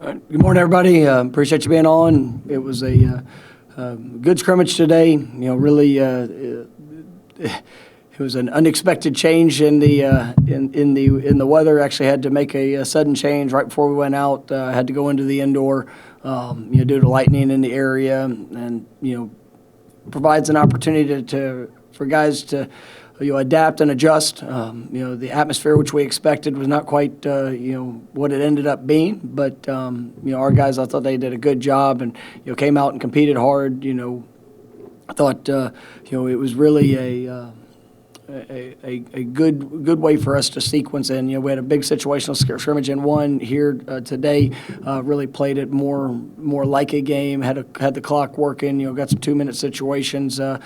Good morning, everybody. Appreciate you being on. It was a good scrimmage today. Really, it was an unexpected change in the weather. Actually, had to make a sudden change right before we went out. Had to go into the indoor, due to lightning in the area, and provides an opportunity for guys to adapt and adjust. The atmosphere which we expected was not quite what it ended up being, but our guys, I thought they did a good job and came out and competed hard. I thought it was really a good way for us to sequence in. We had a big situational scrimmage in one here today. Really played it more like a game. Had the clock working. Got some 2-minute situations that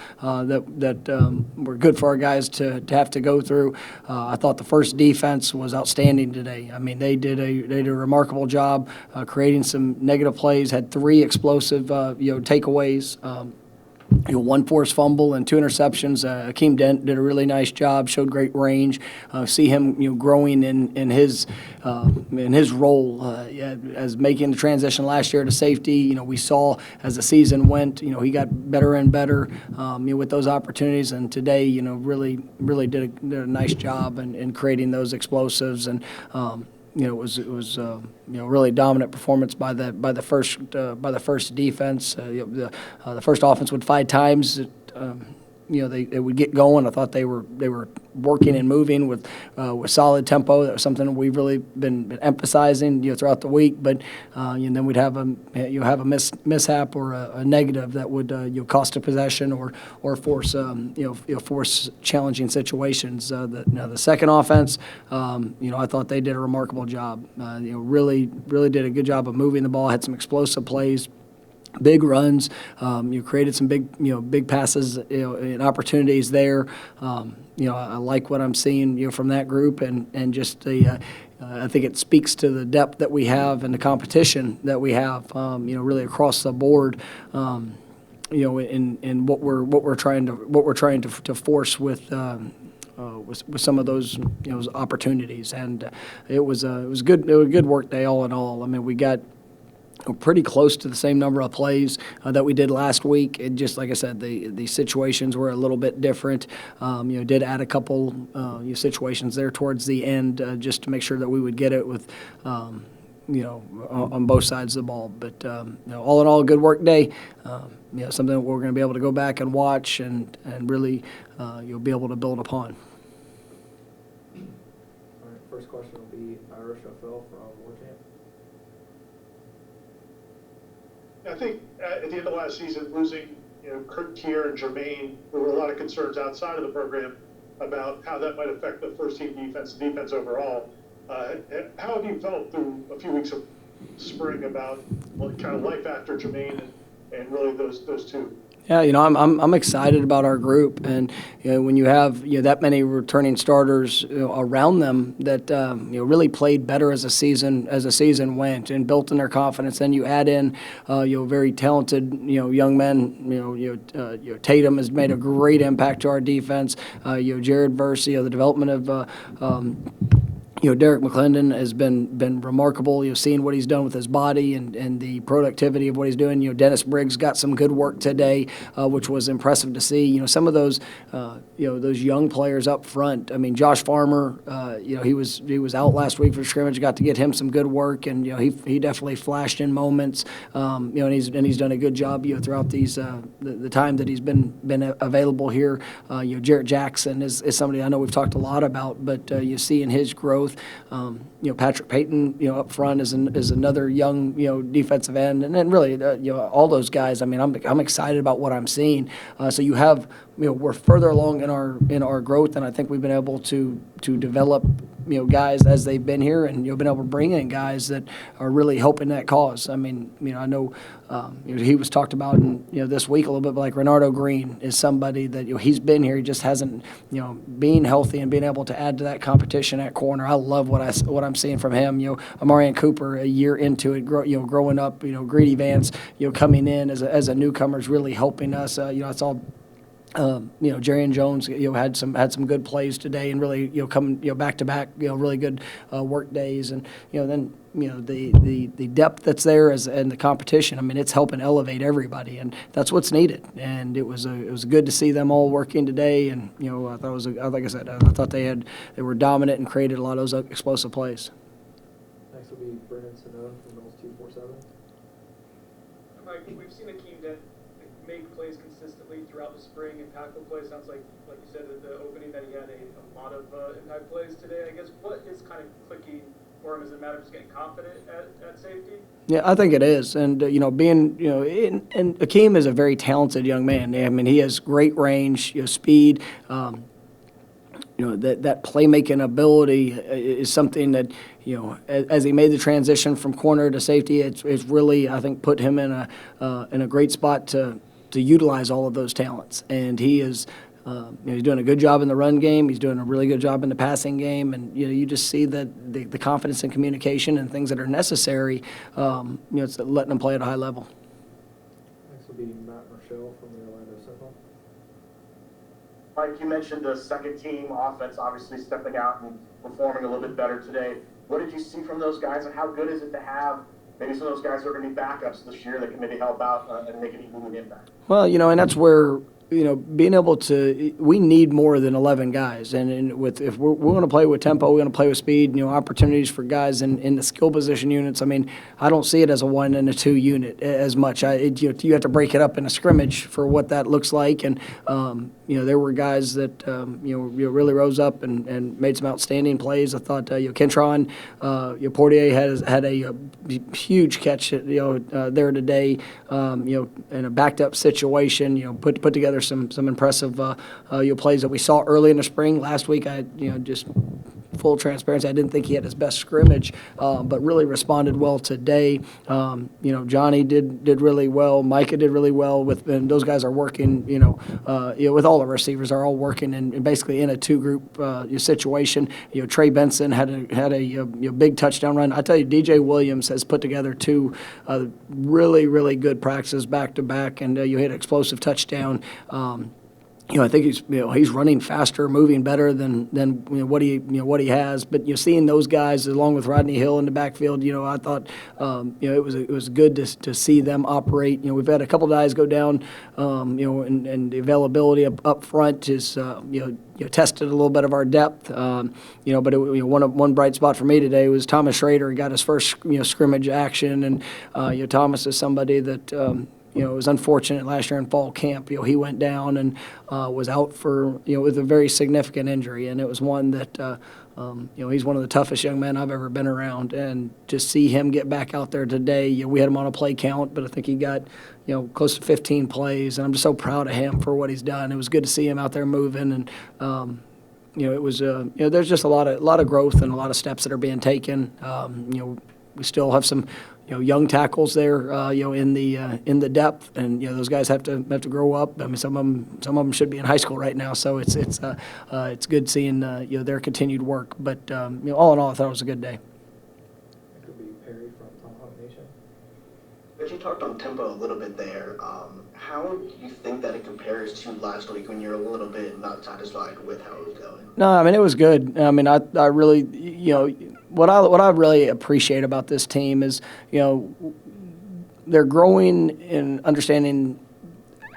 were good for our guys to have to go through. I thought the first defense was outstanding today. I mean, they did a remarkable job creating some negative plays. Had 3 explosive takeaways. 1 forced fumble and 2 interceptions. Akeem Dent did a really nice job, showed great range. See him growing in his role as making the transition last year to safety. We saw as the season went, he got better and better with those opportunities. And today, really did a nice job in creating those explosives. And it was really dominant performance by the first defense. The first offense would 5 times. They would get going. I thought they were working and moving with solid tempo. That was something we've really been emphasizing throughout the week. But then we'd have a mishap or a negative that would cost a possession or force force challenging situations. The second offense, I thought they did a remarkable job. Really did a good job of moving the ball. Had some explosive plays. Big runs, created some big passes, and opportunities there. I like what I'm seeing, from that group, and just I think it speaks to the depth that we have and the competition that we have, really across the board. In what we're trying to force with some of those opportunities, and it was good. It was a good work day all in all. I mean, we got pretty close to the same number of plays that we did last week. And just like I said, the situations were a little bit different. Did add a couple situations there towards the end just to make sure that we would get it with, on both sides of the ball. But all in all, a good work day. Something that we're going to be able to go back and watch and really you'll be able to build upon. All right, first question will be Irish Norvell from Warcamp. I think at the end of last season, losing Kurt Kier and Jermaine, there were a lot of concerns outside of the program about how that might affect the first team defense overall. How have you felt through a few weeks of spring about kind of life after Jermaine and really those two? Yeah, I'm excited about our group, and when you have that many returning starters around them that really played better as the season went and built in their confidence. Then you add in very talented young men. Tatum has made a great impact to our defense. Jared Verse, the development of. Derek McClendon has been remarkable. Seeing what he's done with his body and the productivity of what he's doing. Dennis Briggs got some good work today, which was impressive to see. Some of those young players up front. I mean, Josh Farmer, he was out last week for scrimmage. Got to get him some good work, and he definitely flashed in moments. And he's done a good job throughout these the time that he's been available here. Jarrett Jackson is somebody I know we've talked a lot about, but you see in his growth. Patrick Payton, up front is another young, defensive end, and then really, all those guys. I mean, I'm excited about what I'm seeing. So you have, we're further along in our growth, and I think we've been able to develop, guys as they've been here, and been able to bring in guys that are really helping that cause. I mean, I know he was talked about in this week a little bit, but like Renardo Green is somebody that he's been here, he just hasn't being healthy and being able to add to that competition at corner. I love what I'm seeing from him. Amarian Cooper a year into it, growing up. Greedy Vance, coming in as a newcomer is really helping us. It's all Jerry and Jones, had some good plays today, and really, coming, back to back, really good work days, and then the depth that's there and the competition. I mean, it's helping elevate everybody, and that's what's needed. And it was good to see them all working today, and I thought it was like I said, I thought they were dominant and created a lot of those explosive plays. Next will be Brennan Sinone from Mills 247. Mike, we've seen Akeem Dent make plays consistently throughout the spring, impactful plays. Sounds like you said, at the opening that he had a lot of impact plays today. I guess what is kind of clicking for him? Is it a matter of just getting confident at safety? Yeah, I think it is, and being and Akeem is a very talented young man. I mean, he has great range, speed. That playmaking ability is something that, as he made the transition from corner to safety, it's really, I think, put him in a great spot to utilize all of those talents. And he is, he's doing a good job in the run game. He's doing a really good job in the passing game. And, you just see that the confidence and communication and things that are necessary, it's letting him play at a high level. Next will be Matt Rochelle from the Orlando Sentinel. Mike, you mentioned the second team offense obviously stepping out and performing a little bit better today. What did you see from those guys, and how good is it to have maybe some of those guys who are going to be backups this year that can maybe help out and make an even impact? Well, and that's where, being able to, we need more than 11 guys. And if we're going to play with tempo, we're going to play with speed, opportunities for guys in the skill position units. I mean, I don't see it as a 1 and a 2 unit as much. You have to break it up in a scrimmage for what that looks like. And, there were guys that, really rose up and made some outstanding plays. I thought, Kentron, Portier had a huge catch, there today, in a backed up situation, put together some impressive plays that we saw early in the spring. Last week, just full transparency, I didn't think he had his best scrimmage, but really responded well today. Johnny did really well. Micah did really well and those guys are working. With all the receivers are all working and basically in a 2-group situation. Trey Benson had a big touchdown run. I tell you, DJ Williams has put together 2 really, really good practices back to back, and you hit an explosive touchdown. I think he's running faster, moving better than what he has. But seeing those guys along with Rodney Hill in the backfield, I thought it was good to see them operate. We've had a couple guys go down, and the availability up front is tested a little bit of our depth. But one bright spot for me today was Thomas Schrader. He got his first scrimmage action, and Thomas is somebody that. It was unfortunate last year in fall camp. He went down and was out for with a very significant injury, and it was one that he's one of the toughest young men I've ever been around. And to see him get back out there today, we had him on a play count, but I think he got close to 15 plays, and I'm just so proud of him for what he's done. It was good to see him out there moving, and it was there's just a lot of growth and a lot of steps that are being taken. We still have some young tackles there, in the depth, and those guys have to grow up. I mean, some of them should be in high school right now, so it's good seeing their continued work. But all in all, I thought it was a good day. That could be Perry from Tomahawk Nation. But you talked on tempo a little bit there. How do you think that it compares to last week when you're a little bit not satisfied with how it was going? No, I mean, it was good. I mean, I really, what I really appreciate about this team is, they're growing in understanding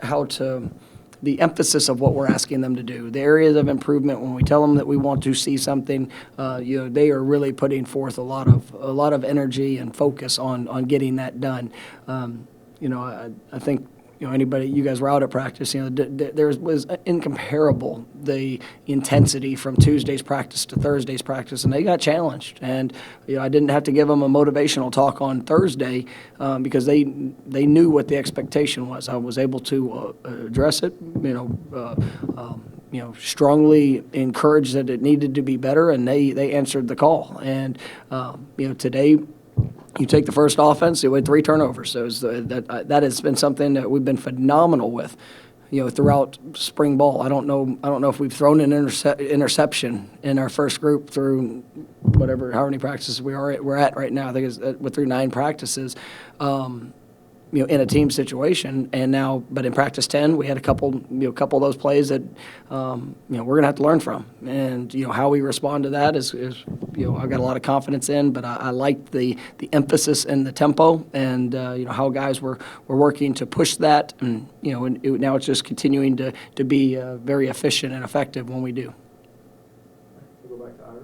the emphasis of what we're asking them to do, the areas of improvement. When we tell them that we want to see something, they are really putting forth a lot of energy and focus on getting that done. I think. Anybody, you guys were out at practice, there was incomparable the intensity from Tuesday's practice to Thursday's practice, and they got challenged. And, I didn't have to give them a motivational talk on Thursday because they knew what the expectation was. I was able to address it, strongly encourage that it needed to be better, and they answered the call. And, today, you take the first offense, we had 3 turnovers. So that has been something that we've been phenomenal with, throughout spring ball. I don't know if we've thrown an interception in our first group through how many practices we're at right now. I think it's through 9 practices. in a team situation. And now, but in practice 10, we had a couple of those plays that, we're going to have to learn from. And, how we respond to that is I've got a lot of confidence in, but I like the emphasis and the tempo and, how guys were working to push that. And, now it's just continuing to be very efficient and effective when we do. We'll go back to Ira.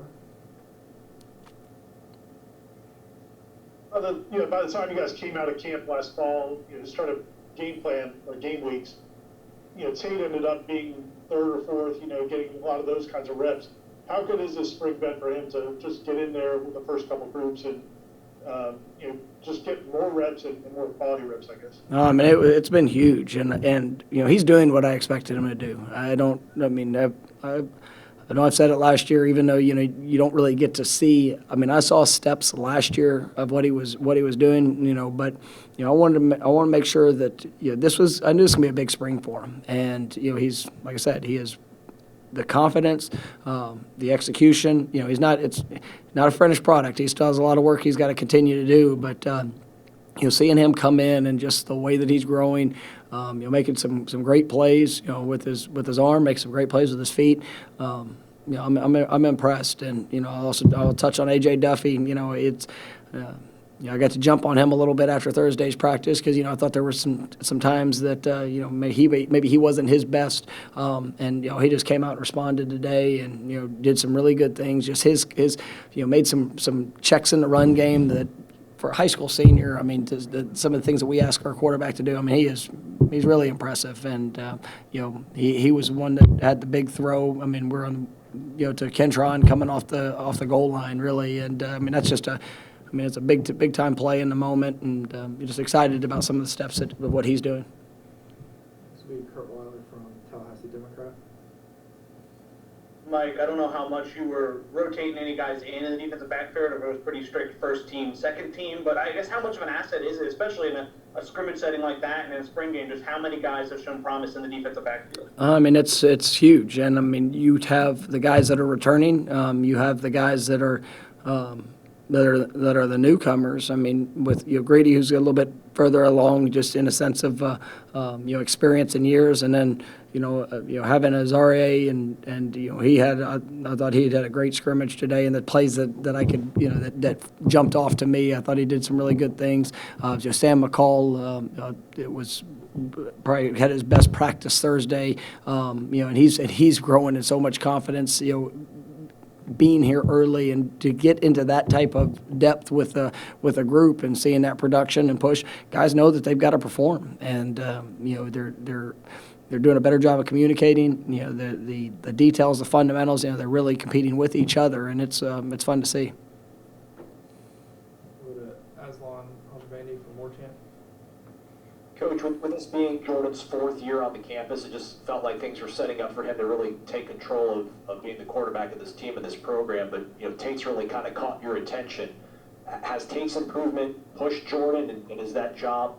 By the time you guys came out of camp last fall, just trying to game plan or game weeks, Tate ended up being third or fourth, getting a lot of those kinds of reps. How good is this spring been for him to just get in there with the first couple groups and, just get more reps and more quality reps, I guess? It's been huge, and he's doing what I expected him to do. I know I've said it last year, even though you don't really get to see. I saw steps last year of what he was doing, but I want to make sure that I knew this was gonna be a big spring for him, and he's, like I said, he is the confidence, the execution. It's not a finished product. He still has a lot of work he's got to continue to do, but seeing him come in and just the way that he's growing, making some great plays, with his arm, make some great plays with his feet. I'm impressed, and I'll touch on AJ Duffy. I got to jump on him a little bit after Thursday's practice because I thought there were some times that maybe he wasn't his best, and he just came out and responded today, and did some really good things. Just his made some checks in the run game that, for a high school senior, some of the things that we ask our quarterback to do, he's really impressive, and he was one that had the big throw. We're on to Kentron coming off the goal line, really, and that's just it's a big time play in the moment, and you're just excited about some of the steps of what he's doing. This will be Kurt Wiley from Tallahassee Democrat. Mike, I don't know how much you were rotating any guys in the defensive backfield, or if it was pretty strict first team, second team, but I guess how much of an asset is it, especially in a scrimmage setting like that and in a spring game, just how many guys have shown promise in the defensive backfield? It's huge, and you have the guys that are returning, you have the guys that are the newcomers. With Grady, who's a little bit further along, just in a sense of experience and years, and then having Azaria and he had I thought he had a great scrimmage today, and the plays that I could that jumped off to me. I thought he did some really good things. Just Sam McCall, it was probably had his best practice Thursday, and he's growing in so much confidence. Being here early and to get into that type of depth with a group and seeing that production and push, guys know that they've got to perform, and they're doing a better job of communicating. The details, the fundamentals. They're really competing with each other, and it's fun to see. We'll go to Aslan Aljabandy from Warchant. Coach, with this being Jordan's fourth year on the campus, it just felt like things were setting up for him to really take control of being the quarterback of this team and this program. But Tate's really kind of caught your attention. Has Tate's improvement pushed Jordan, and is that job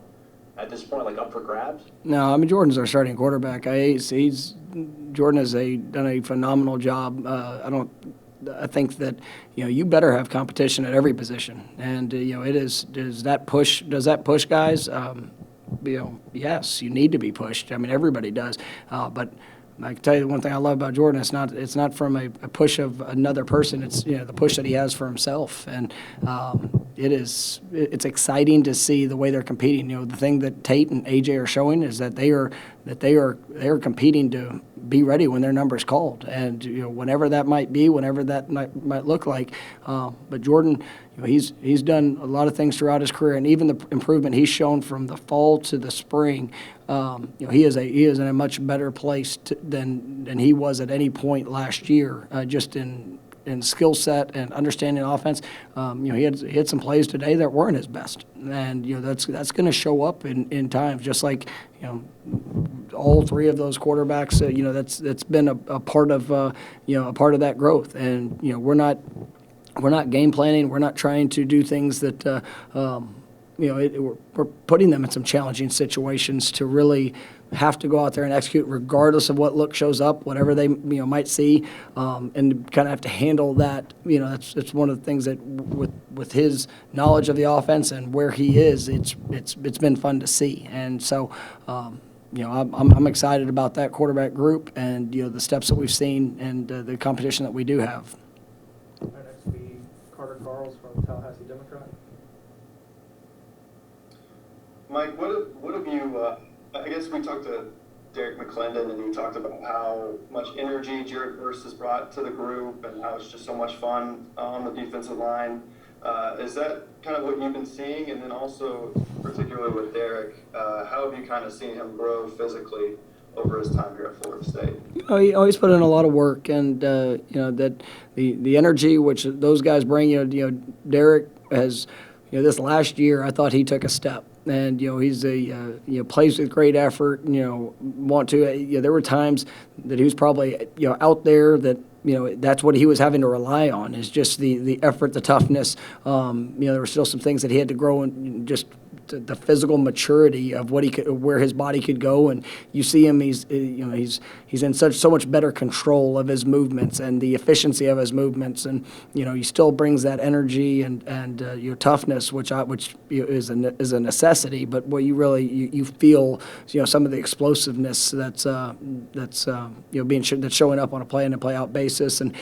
at this point up for grabs? No, Jordan's our starting quarterback. Jordan has done a phenomenal job. I think that you better have competition at every position, and does that push guys? Yes, you need to be pushed. Everybody does, but I can tell you the one thing I love about Jordan. It's not from a push of another person. It's the push that he has for himself, and it's exciting to see the way they're competing. The thing that Tate and AJ are showing is that they are competing to be ready when their number is called, and whenever that might be, whenever that might look like. But Jordan, he's done a lot of things throughout his career, and even the improvement he's shown from the fall to the spring. He is in a much better place than he was at any point last year, just in skill set and understanding offense. He had some plays today that weren't his best, and that's going to show up in times, just like all three of those quarterbacks. That's been a part of that growth, and we're not game planning. We're not trying to do things that we're putting them in some challenging situations to really have to go out there and execute regardless of what look shows up, whatever they might see, and kind of have to handle that. That's one of the things that with his knowledge of the offense and where he is, it's been fun to see. And so, I'm excited about that quarterback group and the steps that we've seen and the competition that we do have. All right, next will be Carter Carls from Tallahassee Democrat. Mike, what have you, I guess we talked to Derek McClendon, and he talked about how much energy Jared Verse has brought to the group and how it's just so much fun on the defensive line. Is that kind of what you've been seeing? And then also, particularly with Derek, how have you kind of seen him grow physically over his time here at Florida State? He always put in a lot of work, and that the energy which those guys bring. Derek has, this last year I thought he took a step. And he's plays with great effort. There were times that he was probably out there that that's what he was having to rely on is just the effort, the toughness. There were still some things that he had to grow in, just the physical maturity of what he could, where his body could go. And you see him, he's in so much better control of his movements and the efficiency of his movements. And he still brings that energy and toughness, which is a necessity. But what you really you feel some of the explosiveness that's that's showing up on a play in and play out basis. And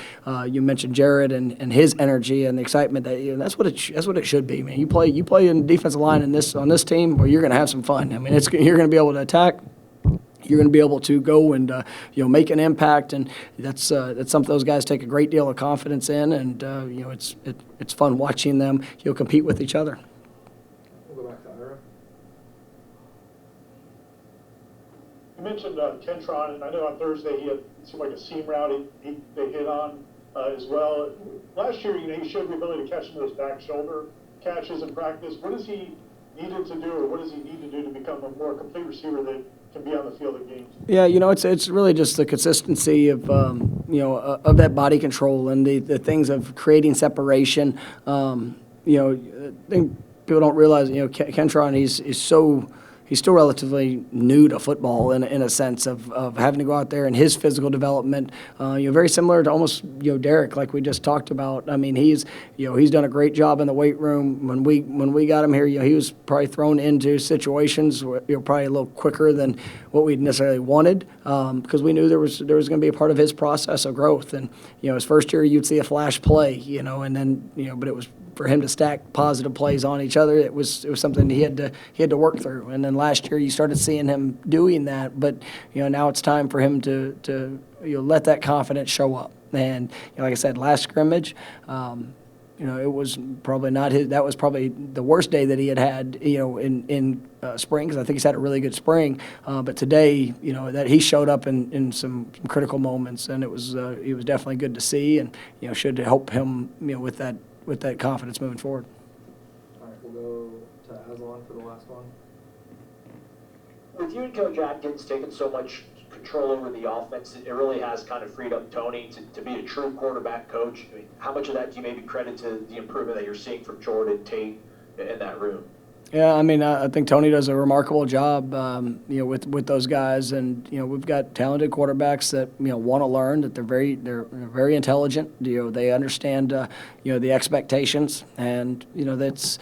you mentioned Jared and his energy and the excitement that that's what it should be, man. You play in defensive line on this team, where you're going to have some fun. I mean, you're going to be able to attack. You're going to be able to go and make an impact, and that's something those guys take a great deal of confidence in, and it's fun watching them compete with each other. We'll go back to Ira. You mentioned Kentron, and I know on Thursday it seemed like a seam route they hit on as well. Last year, he showed the ability to catch some of those back shoulder catches in practice. What does he needed to do, or what does he need to do to become a more complete receiver that can be on the field in games? Yeah, it's really just the consistency of of that body control and the things of creating separation. I think people don't realize Kentron he's still relatively new to football in a sense of having to go out there and his physical development. Very similar to almost Derek, like we just talked about. I mean, he's done a great job in the weight room. When we got him here, he was probably thrown into situations where, probably a little quicker than what we necessarily wanted, because we knew there was going to be a part of his process of growth. And his first year, you'd see a flash play, and then but it was for him to stack positive plays on each other. It was something he had to work through. And then last year you started seeing him doing that, but now it's time for him to let that confidence show up. And like I said, last scrimmage, it was probably not his. That was probably the worst day that he had in spring, because I think he's had a really good spring. But today, that he showed up in some critical moments, and it was definitely good to see, and should help him with that confidence moving forward. All right, we'll go to Aslan for the last one. With you and Coach Atkins taking so much control over the offense, it really has kind of freed up Tony to be a true quarterback coach. I mean, how much of that do you maybe credit to the improvement that you're seeing from Jordan, Tate, in that room? Yeah, I mean, I think Tony does a remarkable job, with those guys, and we've got talented quarterbacks that want to learn, that they're very intelligent. They understand the expectations, and it's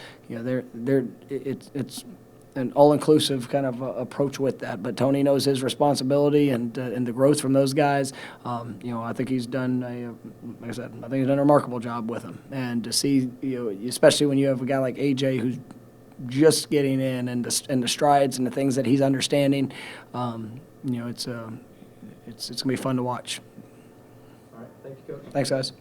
an all-inclusive kind of approach with that. But Tony knows his responsibility and the growth from those guys. I think he's done like I said, I think he's done a remarkable job with them, and to see especially when you have a guy like AJ who's just getting in and the strides and the things that he's understanding, it's gonna be fun to watch. All right, thank you, Coach. Thanks, guys.